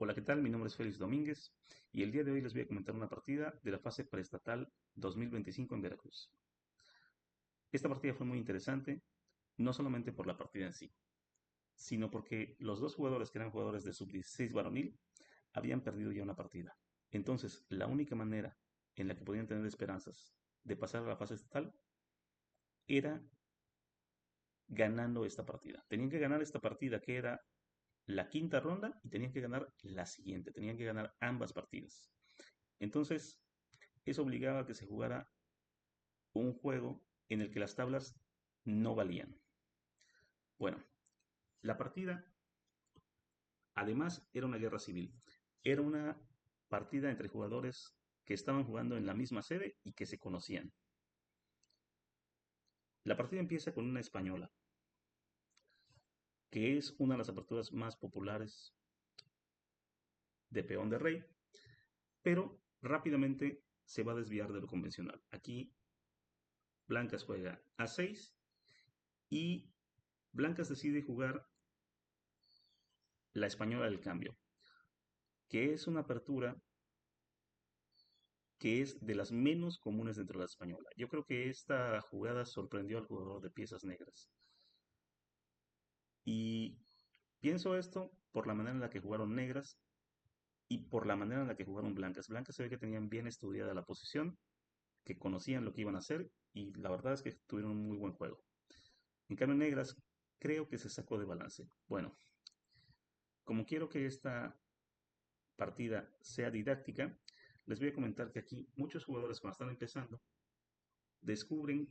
Hola, ¿qué tal? Mi nombre es Félix Domínguez y el día de hoy les voy a comentar una partida de la fase preestatal 2025 en Veracruz. Esta partida fue muy interesante, no solamente por la partida en sí, sino porque los dos jugadores que eran jugadores de sub-16 varonil habían perdido ya una partida. Entonces, la única manera en la que podían tener esperanzas de pasar a la fase estatal era ganando esta partida. Tenían que ganar esta partida que era la quinta ronda y tenían que ganar la siguiente, tenían que ganar ambas partidas. Entonces, eso obligaba a que se jugara un juego en el que las tablas no valían. Bueno, la partida además era una guerra civil. Era una partida entre jugadores que estaban jugando en la misma sede y que se conocían. La partida empieza con una española, que es una de las aperturas más populares de peón de rey, pero rápidamente se va a desviar de lo convencional. Aquí Blancas juega a6 y Blancas decide jugar la española del cambio, que es una apertura que es de las menos comunes dentro de la española. Yo creo que esta jugada sorprendió al jugador de piezas negras. Y pienso esto por la manera en la que jugaron negras y por la manera en la que jugaron blancas. Blancas se ve que tenían bien estudiada la posición, que conocían lo que iban a hacer y la verdad es que tuvieron un muy buen juego. En cambio, negras creo que se sacó de balance. Bueno, como quiero que esta partida sea didáctica, les voy a comentar que aquí muchos jugadores cuando están empezando descubren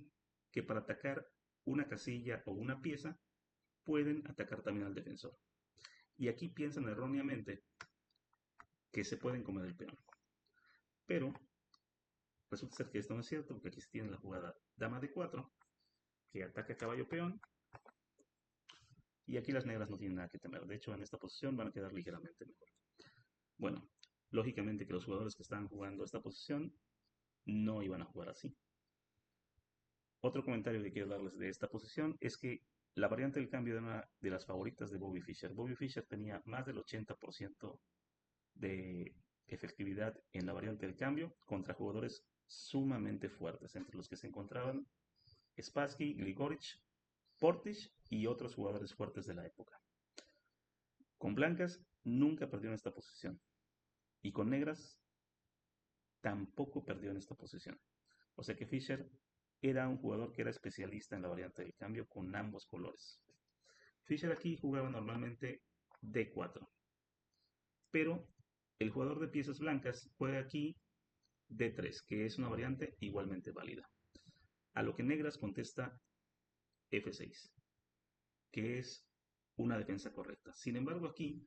que para atacar una casilla o una pieza pueden atacar también al defensor. Y aquí piensan erróneamente que se pueden comer el peón. Pero resulta ser que esto no es cierto porque aquí se tiene la jugada dama de 4 que ataca caballo peón y aquí las negras no tienen nada que temer. De hecho, en esta posición van a quedar ligeramente mejor. Bueno, lógicamente que los jugadores que estaban jugando esta posición no iban a jugar así. Otro comentario que quiero darles de esta posición es que la variante del cambio era una de las favoritas de Bobby Fischer. Bobby Fischer tenía más del 80% de efectividad en la variante del cambio contra jugadores sumamente fuertes, entre los que se encontraban Spassky, Gligorich, Portisch y otros jugadores fuertes de la época. Con blancas nunca perdió en esta posición y con negras tampoco perdió en esta posición. O sea que Fischer era un jugador que era especialista en la variante del cambio con ambos colores. Fischer aquí jugaba normalmente D4, pero el jugador de piezas blancas juega aquí D3, que es una variante igualmente válida. A lo que negras contesta F6, que es una defensa correcta. Sin embargo, aquí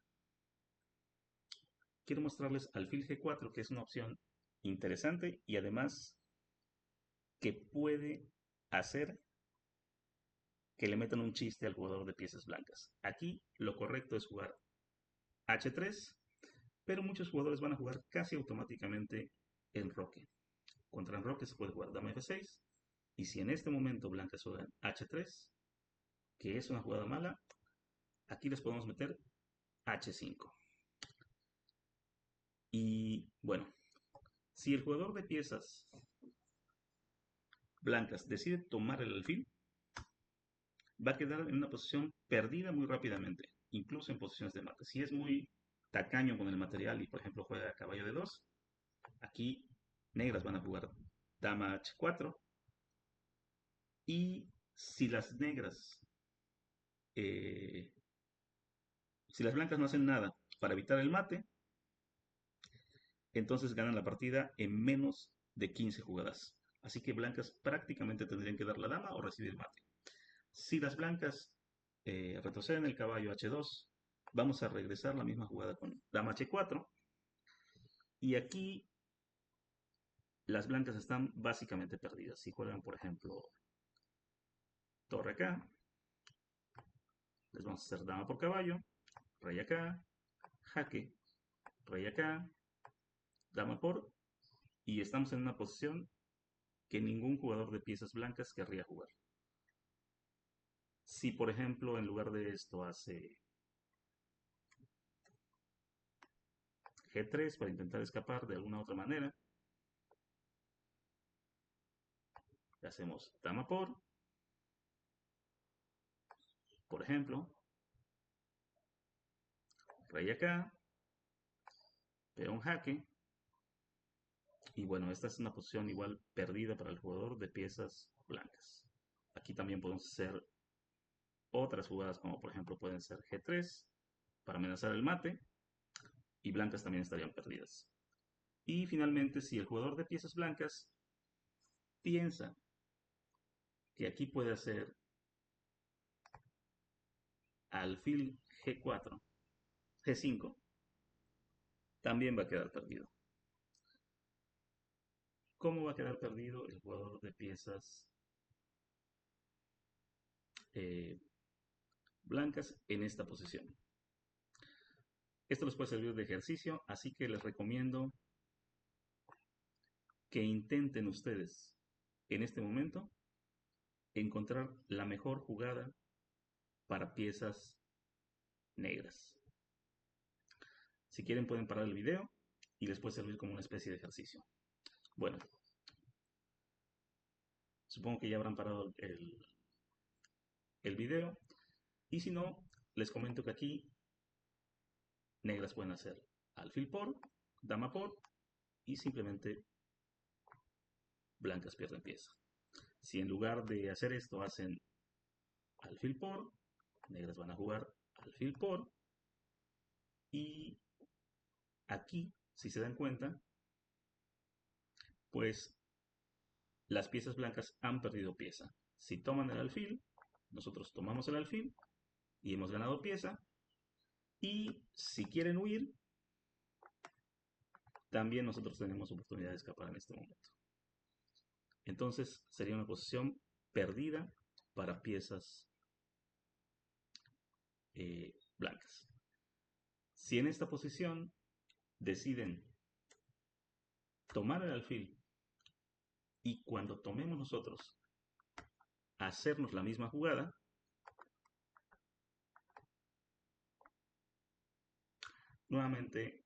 quiero mostrarles alfil G4, que es una opción interesante y además que puede hacer que le metan un chiste al jugador de piezas blancas. Aquí lo correcto es jugar H3, pero muchos jugadores van a jugar casi automáticamente enroque. Contra enroque se puede jugar dama F6, y si en este momento blancas juegan H3, que es una jugada mala, aquí les podemos meter H5. Y bueno, si el jugador de piezas blancas decide tomar el alfil, va a quedar en una posición perdida muy rápidamente, incluso en posiciones de mate. Si es muy tacaño con el material y por ejemplo juega caballo de 2, aquí negras van a jugar dama H4 y si las negras, eh, si las blancas no hacen nada para evitar el mate, entonces ganan la partida en menos de 15 jugadas. Así que blancas prácticamente tendrían que dar la dama o recibir mate. Si las blancas retroceden el caballo H2, vamos a regresar la misma jugada con dama H4. Y aquí las blancas están básicamente perdidas. Si juegan, por ejemplo, torre acá, les vamos a hacer dama por caballo, rey acá, jaque, rey acá, dama por, y estamos en una posición que ningún jugador de piezas blancas querría jugar. Si, por ejemplo, en lugar de esto hace G3 para intentar escapar de alguna otra manera. Hacemos dama por ejemplo, rey acá, peón jaque. Y bueno, esta es una posición igual perdida para el jugador de piezas blancas. Aquí también podemos hacer otras jugadas como por ejemplo pueden ser G3 para amenazar el mate y blancas también estarían perdidas. Y finalmente, si el jugador de piezas blancas piensa que aquí puede hacer alfil G4, G5, también va a quedar perdido. ¿Cómo va a quedar perdido el jugador de piezas eh, blancas en esta posición? Esto les puede servir de ejercicio, así que les recomiendo que intenten ustedes en este momento encontrar la mejor jugada para piezas negras. Si quieren pueden parar el video y les puede servir como una especie de ejercicio. Bueno, supongo que ya habrán parado el video y si no, les comento que aquí negras pueden hacer alfil por, dama por y simplemente blancas pierden pieza. Si en lugar de hacer esto hacen alfil por, negras van a jugar alfil por y aquí, si se dan cuenta, pues las piezas blancas han perdido pieza. Si toman el alfil, nosotros tomamos el alfil y hemos ganado pieza. Y si quieren huir, también nosotros tenemos oportunidad de escapar en este momento. Entonces sería una posición perdida para piezas blancas. Si en esta posición deciden tomar el alfil y cuando tomemos nosotros hacernos la misma jugada, nuevamente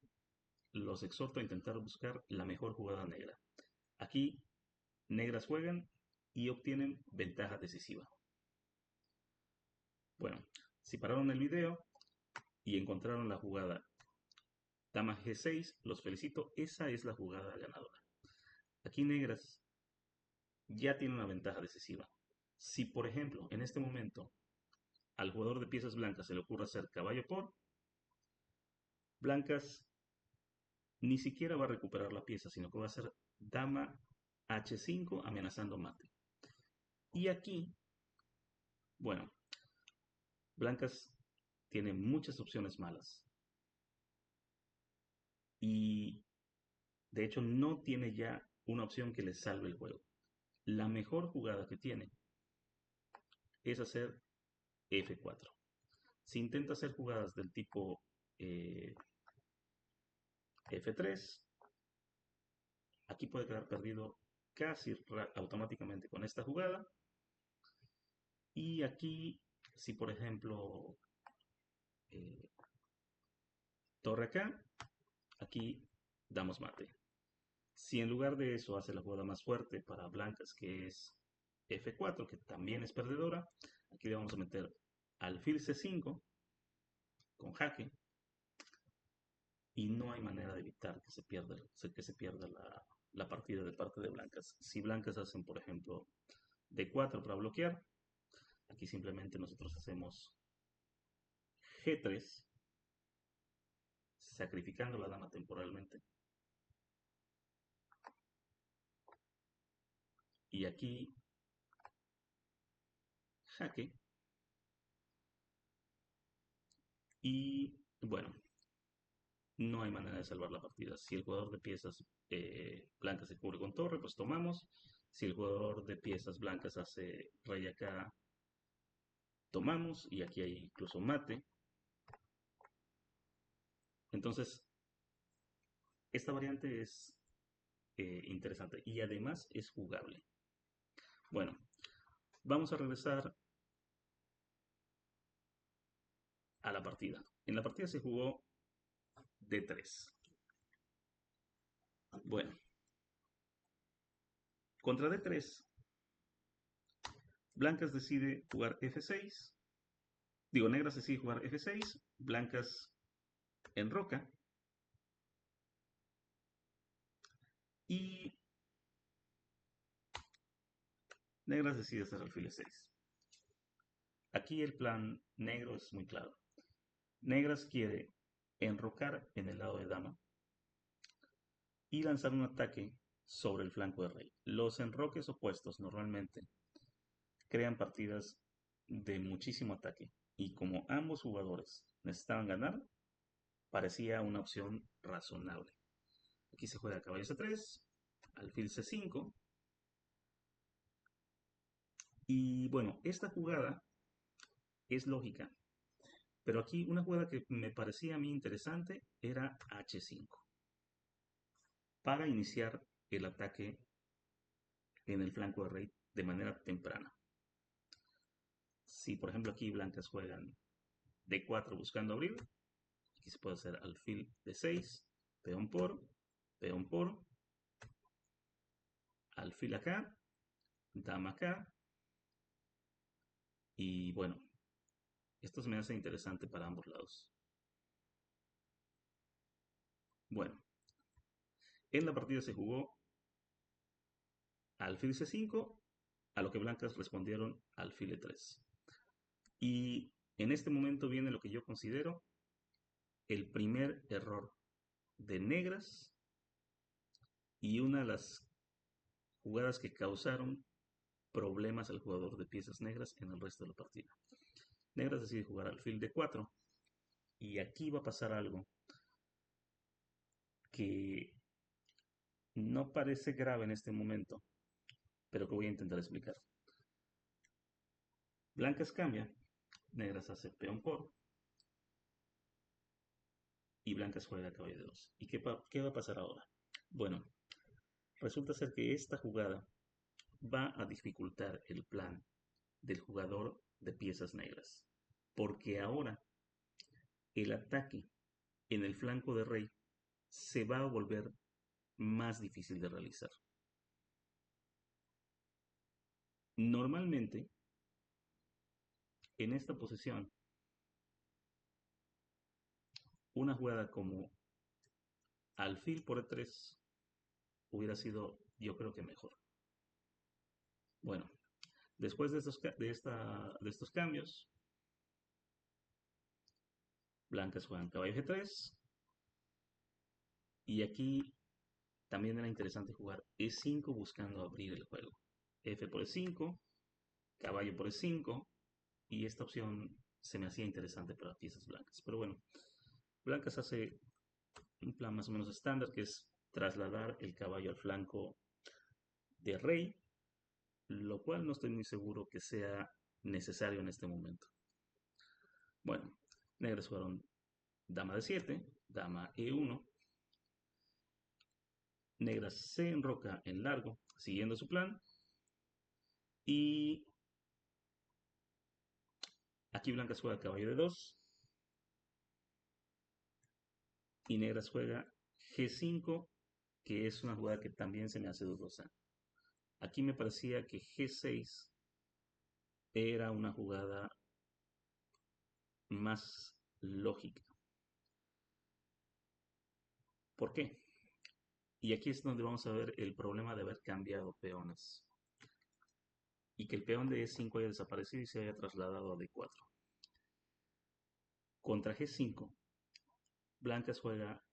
los exhorto a intentar buscar la mejor jugada negra. Aquí negras juegan y obtienen ventaja decisiva. Bueno, si pararon el video y encontraron la jugada dama G6, los felicito, esa es la jugada ganadora. Aquí negras ya tiene una ventaja decisiva. Si por ejemplo en este momento al jugador de piezas blancas se le ocurre hacer caballo por, blancas ni siquiera va a recuperar la pieza, sino que va a hacer dama H5 amenazando mate. Y aquí, bueno, blancas tiene muchas opciones malas. Y de hecho no tiene ya una opción que le salve el juego. La mejor jugada que tiene es hacer F4. Si intenta hacer jugadas del tipo F3, aquí puede quedar perdido casi automáticamente con esta jugada. Y aquí, si por ejemplo eh, torre acá, aquí damos mate. Si en lugar de eso hace la jugada más fuerte para blancas, que es F4, que también es perdedora, aquí le vamos a meter alfil C5 con jaque y no hay manera de evitar que se pierda, la partida de parte de blancas. Si blancas hacen, por ejemplo, D4 para bloquear, aquí simplemente nosotros hacemos G3, sacrificando la dama temporalmente. Y aquí jaque. Y bueno, no hay manera de salvar la partida. Si el jugador de piezas blancas se cubre con torre, pues tomamos. Si el jugador de piezas blancas hace rey acá, tomamos. Y aquí hay incluso mate. Entonces, esta variante es interesante y además es jugable. Bueno, vamos a regresar a la partida. En la partida se jugó D3. Bueno, contra D3, blancas decide jugar F6. Digo, negras decide jugar F6, blancas enroca y negras decide hacer alfil E6. Aquí el plan negro es muy claro. Negras quiere enrocar en el lado de dama y lanzar un ataque sobre el flanco de rey. Los enroques opuestos normalmente crean partidas de muchísimo ataque y como ambos jugadores necesitaban ganar, parecía una opción razonable. Aquí se juega caballo C3, alfil C5 y bueno, esta jugada es lógica, pero aquí una jugada que me parecía a mí interesante era H5 para iniciar el ataque en el flanco de rey de manera temprana. Si por ejemplo aquí blancas juegan D4 buscando abrir, aquí se puede hacer alfil D6, peón por, alfil acá, dama acá, y bueno, esto se me hace interesante para ambos lados. Bueno, en la partida se jugó alfil C5, a lo que blancas respondieron alfil E3. Y en este momento viene lo que yo considero el primer error de negras y una de las jugadas que causaron problemas al jugador de piezas negras en el resto de la partida. Negras decide jugar alfil D4 y aquí va a pasar algo que no parece grave en este momento, pero que voy a intentar explicar. Blancas cambia, negras hace peón por y blancas juega caballo de 2. ¿Y qué va a pasar ahora? Bueno, resulta ser que esta jugada va a dificultar el plan del jugador de piezas negras, porque ahora el ataque en el flanco de rey se va a volver más difícil de realizar. Normalmente, en esta posición, una jugada como alfil por E3 hubiera sido, yo creo que mejor. Bueno, después de estos cambios, blancas juegan caballo G3 y aquí también era interesante jugar E5 buscando abrir el juego. F por E5, caballo por E5 y esta opción se me hacía interesante para piezas blancas. Pero bueno, blancas hace un plan más o menos estándar que es trasladar el caballo al flanco de rey, lo cual no estoy muy seguro que sea necesario en este momento. Bueno, negras jugaron dama de 7, dama E1, negras se enroca en largo, siguiendo su plan, y aquí blancas juega caballo de 2, y negras juega G5, que es una jugada que también se me hace dudosa. Aquí me parecía que G6 era una jugada más lógica. ¿Por qué? Y aquí es donde vamos a ver el problema de haber cambiado peones. Y que el peón de E5 haya desaparecido y se haya trasladado a D4. Contra G5, blancas juega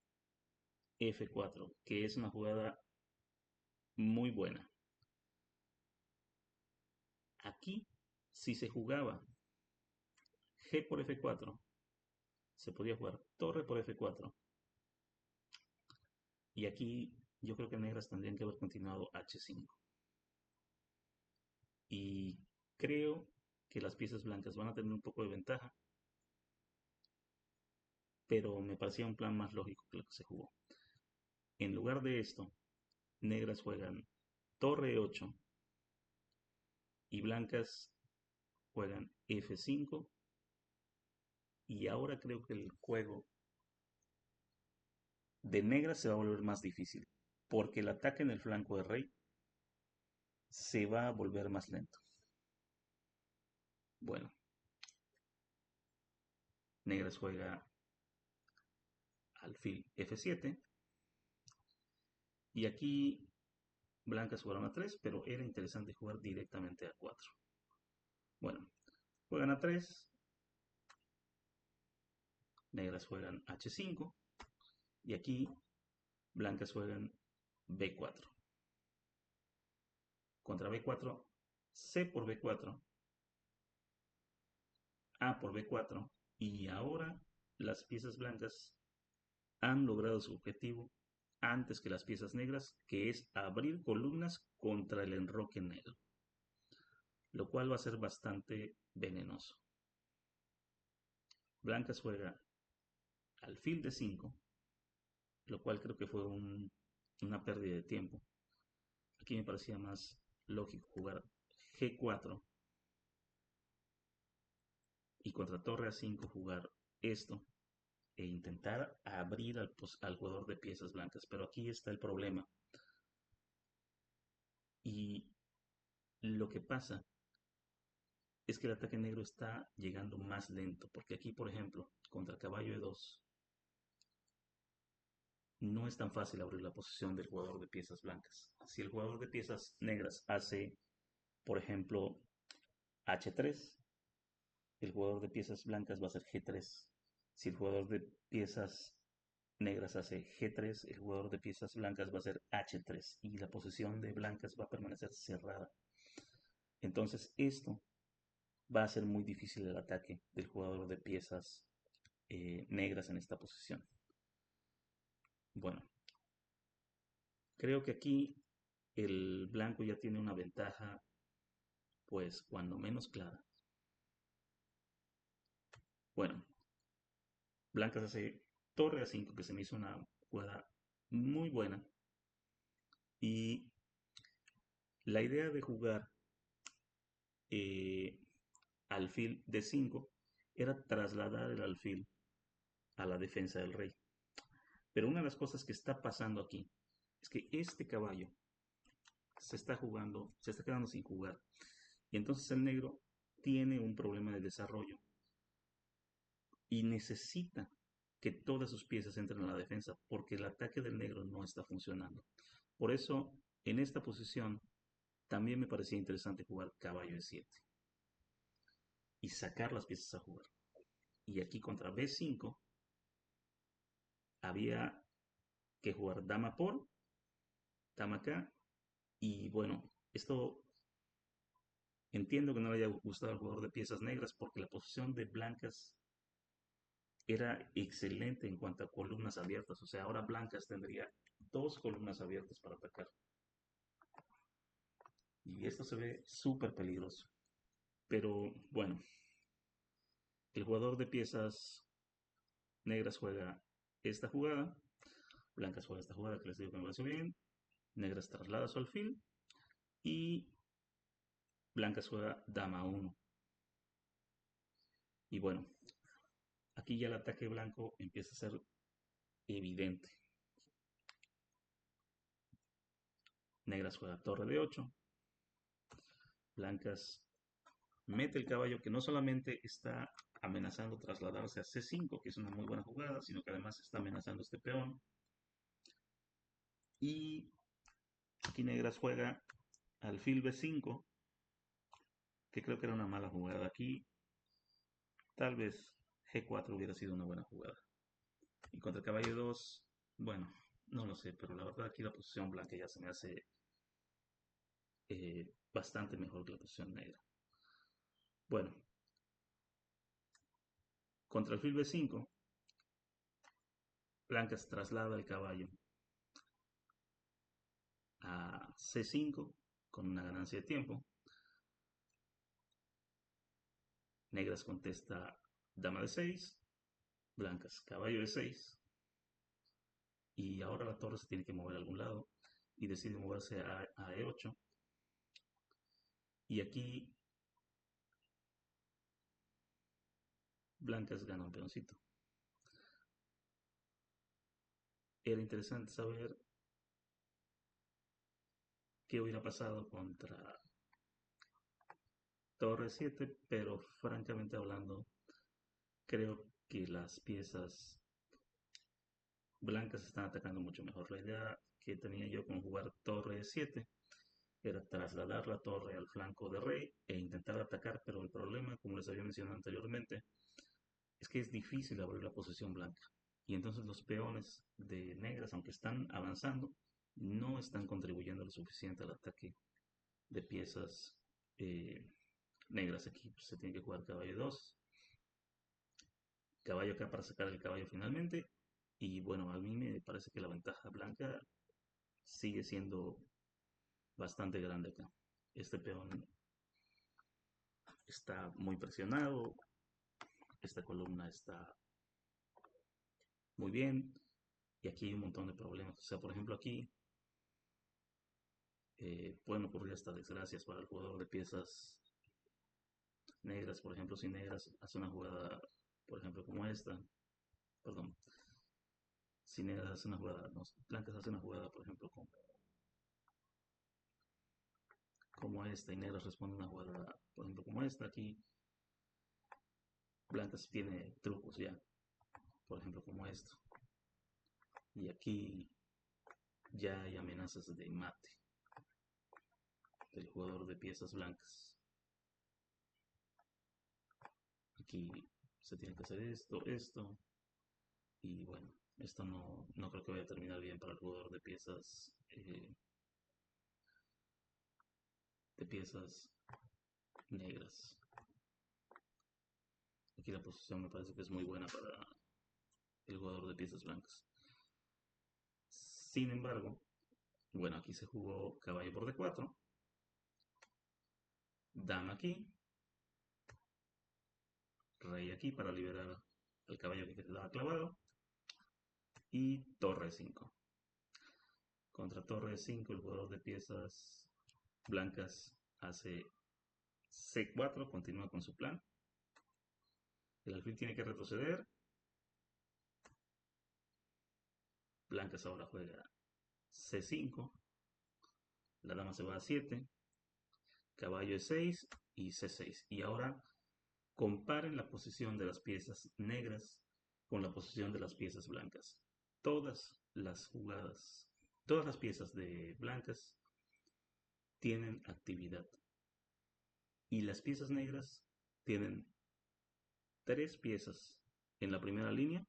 F4, que es una jugada muy buena. Aquí, si se jugaba G por F4, se podía jugar torre por F4. Y aquí yo creo que negras tendrían que haber continuado H5. Y creo que las piezas blancas van a tener un poco de ventaja, pero me parecía un plan más lógico que lo que se jugó. En lugar de esto, negras juegan torre 8 y blancas juegan F5 y ahora creo que el juego de negras se va a volver más difícil porque el ataque en el flanco de rey se va a volver más lento. Bueno, negras juega alfil F7 y aquí blancas jugaron a 3, pero era interesante jugar directamente a 4. Bueno, juegan a 3, negras juegan H5 y aquí blancas juegan B4. Contra B4, C por B4, A por B4 y ahora las piezas blancas han logrado su objetivo antes que las piezas negras, que es abrir columnas contra el enroque negro, lo cual va a ser bastante venenoso. Blancas juega alfil de 5, lo cual creo que fue una pérdida de tiempo. Aquí me parecía más lógico jugar G4 y contra torre A5 jugar esto e intentar abrir al jugador de piezas blancas. Pero aquí está el problema. Y lo que pasa es que el ataque negro está llegando más lento. Porque aquí, por ejemplo, contra caballo E2, no es tan fácil abrir la posición del jugador de piezas blancas. Si el jugador de piezas negras hace, por ejemplo, H3, el jugador de piezas blancas va a hacer G3. Si el jugador de piezas negras hace G3, el jugador de piezas blancas va a hacer H3 y la posición de blancas va a permanecer cerrada. Entonces esto va a ser muy difícil el ataque del jugador de piezas negras en esta posición. Bueno, creo que aquí el blanco ya tiene una ventaja, pues cuando menos clara. Bueno, blancas hace torre a 5, que se me hizo una jugada muy buena. Y la idea de jugar eh, alfil de 5 era trasladar el alfil a la defensa del rey. Pero una de las cosas que está pasando aquí es que este caballo se está jugando, se está quedando sin jugar. Y entonces el negro tiene un problema de desarrollo y necesita que todas sus piezas entren a la defensa porque el ataque del negro no está funcionando. Por eso, en esta posición, también me parecía interesante jugar caballo E7 y sacar las piezas a jugar. Y aquí contra B5 había que jugar dama por, dama acá. Y bueno, esto entiendo que no le haya gustado al jugador de piezas negras porque la posición de blancas era excelente en cuanto a columnas abiertas. O sea, ahora blancas tendría dos columnas abiertas para atacar. Y esto se ve súper peligroso. Pero bueno, el jugador de piezas negras juega esta jugada. Blancas juega esta jugada que les digo que me pareció bien. Negras traslada su alfil. Y blancas juega dama 1. Y bueno, aquí ya el ataque blanco empieza a ser evidente. Negras juega torre de 8. Blancas mete el caballo que no solamente está amenazando trasladarse a C5, que es una muy buena jugada, sino que además está amenazando este peón. Y aquí negras juega alfil B5, que creo que era una mala jugada. Aquí tal vez G4 hubiera sido una buena jugada. Y contra caballo 2, bueno, no lo sé, pero la verdad aquí la posición blanca ya se me hace bastante mejor que la posición negra. Bueno, contra alfil B5, blancas traslada el caballo a C5 con una ganancia de tiempo. Negras contesta dama de 6, blancas caballo de 6 y ahora la torre se tiene que mover a algún lado y decide moverse a E8 y aquí blancas gana un peoncito. Era interesante saber qué hubiera pasado contra Torre 7, pero francamente hablando, creo que las piezas blancas están atacando mucho mejor. La idea que tenía yo con jugar Torre 7 era trasladar la torre al flanco de rey e intentar atacar, pero el problema, como les había mencionado anteriormente, es que es difícil abrir la posición blanca. Y entonces los peones de negras, aunque están avanzando, no están contribuyendo lo suficiente al ataque de piezas eh, negras. Aquí pues, se tiene que jugar caballo 2, caballo acá para sacar el caballo finalmente. Y bueno, a mí me parece que la ventaja blanca sigue siendo bastante grande acá. Este peón está muy presionado, esta columna está muy bien y aquí hay un montón de problemas. O sea, por ejemplo, aquí pueden ocurrir hasta desgracias para el jugador de piezas negras. Por ejemplo, si negras hace una jugada, por ejemplo, como esta, perdón, si negras hace una jugada, no, blancas hace una jugada, por ejemplo, como esta y negras responde una jugada, por ejemplo, como esta, aquí blancas tiene trucos ya, por ejemplo, como esto. Y aquí ya hay amenazas de mate del jugador de piezas blancas. Aquí se tiene que hacer esto, esto, y bueno, esto no creo que vaya a terminar bien para el jugador de piezas negras. Aquí la posición me parece que es muy buena para el jugador de piezas blancas. Sin embargo, bueno, aquí se jugó caballo por D4, dama aquí, rey aquí para liberar al caballo que quedaba clavado y torre 5. Contra torre 5 el jugador de piezas blancas hace C4, continúa con su plan. El alfil tiene que retroceder. Blancas ahora juega C5. La dama se va a 7. Caballo E6 y C6. Y ahora comparen la posición de las piezas negras con la posición de las piezas blancas. Todas las jugadas, todas las piezas de blancas tienen actividad. Y las piezas negras tienen tres piezas en la primera línea.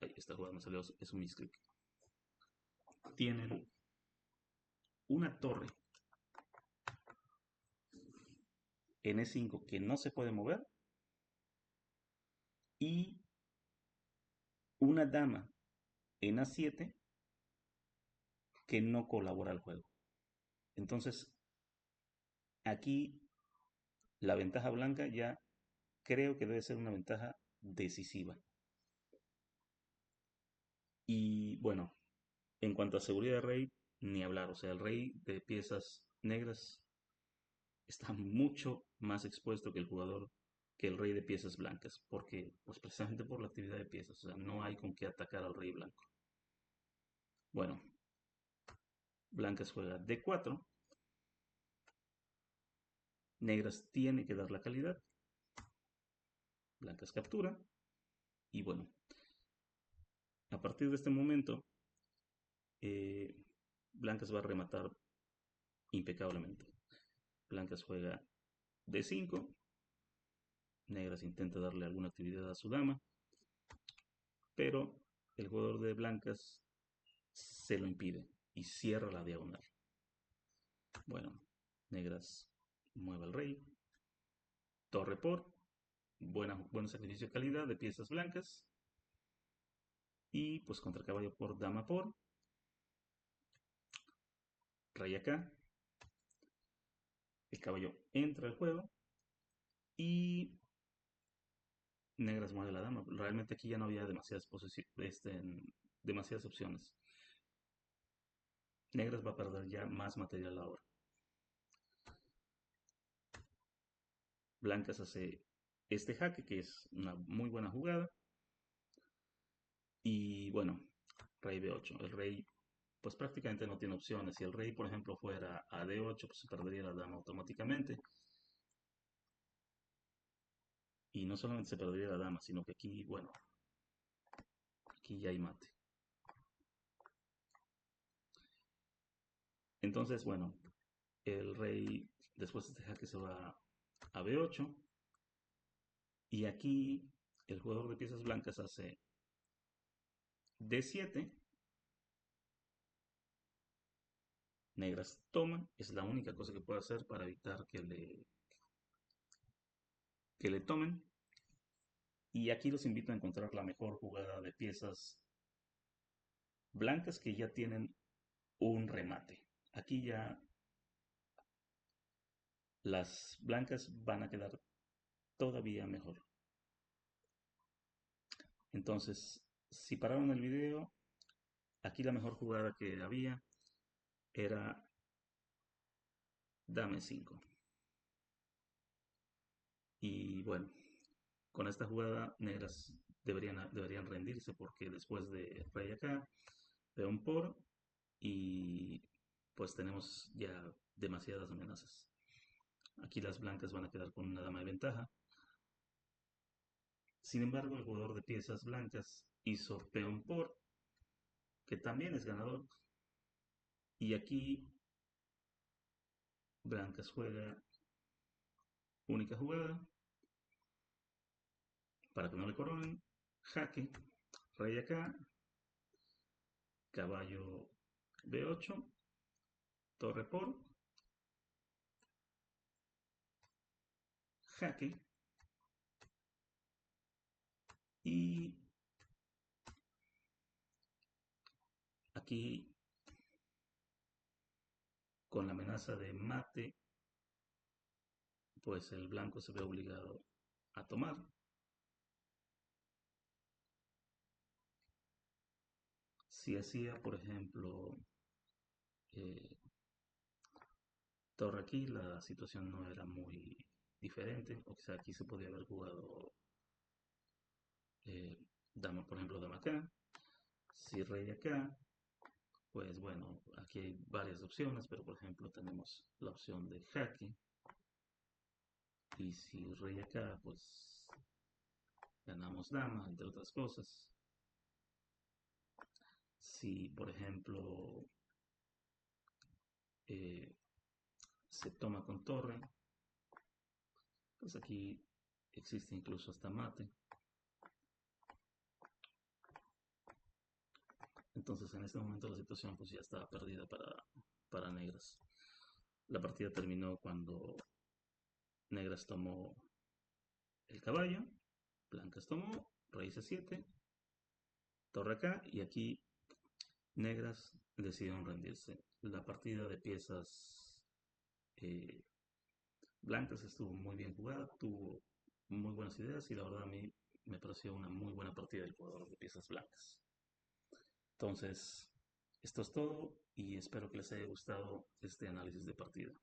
Ahí esta jugada me salió, es un misclick. Tienen una torre en E5 que no se puede mover y una dama en A7 que no colabora al juego. Entonces, aquí la ventaja blanca ya creo que debe ser una ventaja decisiva. Y bueno, en cuanto a seguridad de rey, ni hablar. O sea, el rey de piezas negras está mucho más expuesto que el jugador, que el rey de piezas blancas, porque pues precisamente por la actividad de piezas, o sea, no hay con qué atacar al rey blanco. Bueno, blancas juega D4, negras tiene que dar la calidad, blancas captura, y bueno, a partir de este momento, eh, blancas va a rematar impecablemente. Blancas juega D5, negras intenta darle alguna actividad a su dama, pero el jugador de blancas se lo impide y cierra la diagonal. Bueno, negras mueve al rey, torre por, buen sacrificio de calidad de piezas blancas, y pues contra caballo por, dama por, rey acá, el caballo entra al juego y negras mueve la dama. Realmente aquí ya no había demasiadas opciones. Negras va a perder ya más material ahora. Blancas hace este jaque, que es una muy buena jugada. Y bueno, rey B8. El rey pues prácticamente no tiene opciones. Si el rey, por ejemplo, fuera a D8, pues se perdería la dama automáticamente. Y no solamente se perdería la dama, sino que aquí, bueno, aquí ya hay mate. Entonces, bueno, el rey después de este jaque se va a B8. Y aquí el jugador de piezas blancas hace D7. Negras toman. Es la única cosa que puede hacer para evitar que le tomen. Y aquí los invito a encontrar la mejor jugada de piezas blancas que ya tienen un remate. Aquí ya las blancas van a quedar todavía mejor. Entonces, si pararon el video, aquí la mejor jugada que había era dame 5. Y bueno, con esta jugada negras deberían rendirse porque después de rey acá, peón por y pues tenemos ya demasiadas amenazas. Aquí las blancas van a quedar con una dama de ventaja. Sin embargo, el jugador de piezas blancas hizo peón por, que también es ganador. Y aquí blancas juega única jugada para que no le coronen. Jaque, rey acá, caballo B8, torre por, jaque y aquí con la amenaza de mate, pues el blanco se ve obligado a tomar. Si hacía, por ejemplo, eh, torre aquí, la situación no era muy diferente. O sea, aquí se podía haber jugado dama, por ejemplo, dama acá. Si rey acá, pues bueno, aquí hay varias opciones, pero por ejemplo tenemos la opción de jaque. Y si rey acá, pues ganamos dama, entre otras cosas. Si, por ejemplo, eh, se toma con torre, pues aquí existe incluso hasta mate. Entonces en este momento la situación pues ya estaba perdida para negras. La partida terminó cuando negras tomó el caballo, blancas tomó, rey C7, torre acá y aquí negras decidieron rendirse. La partida de piezas eh, blancas estuvo muy bien jugada, tuvo muy buenas ideas y la verdad a mí me pareció una muy buena partida del jugador de piezas blancas. Entonces, esto es todo y espero que les haya gustado este análisis de partida.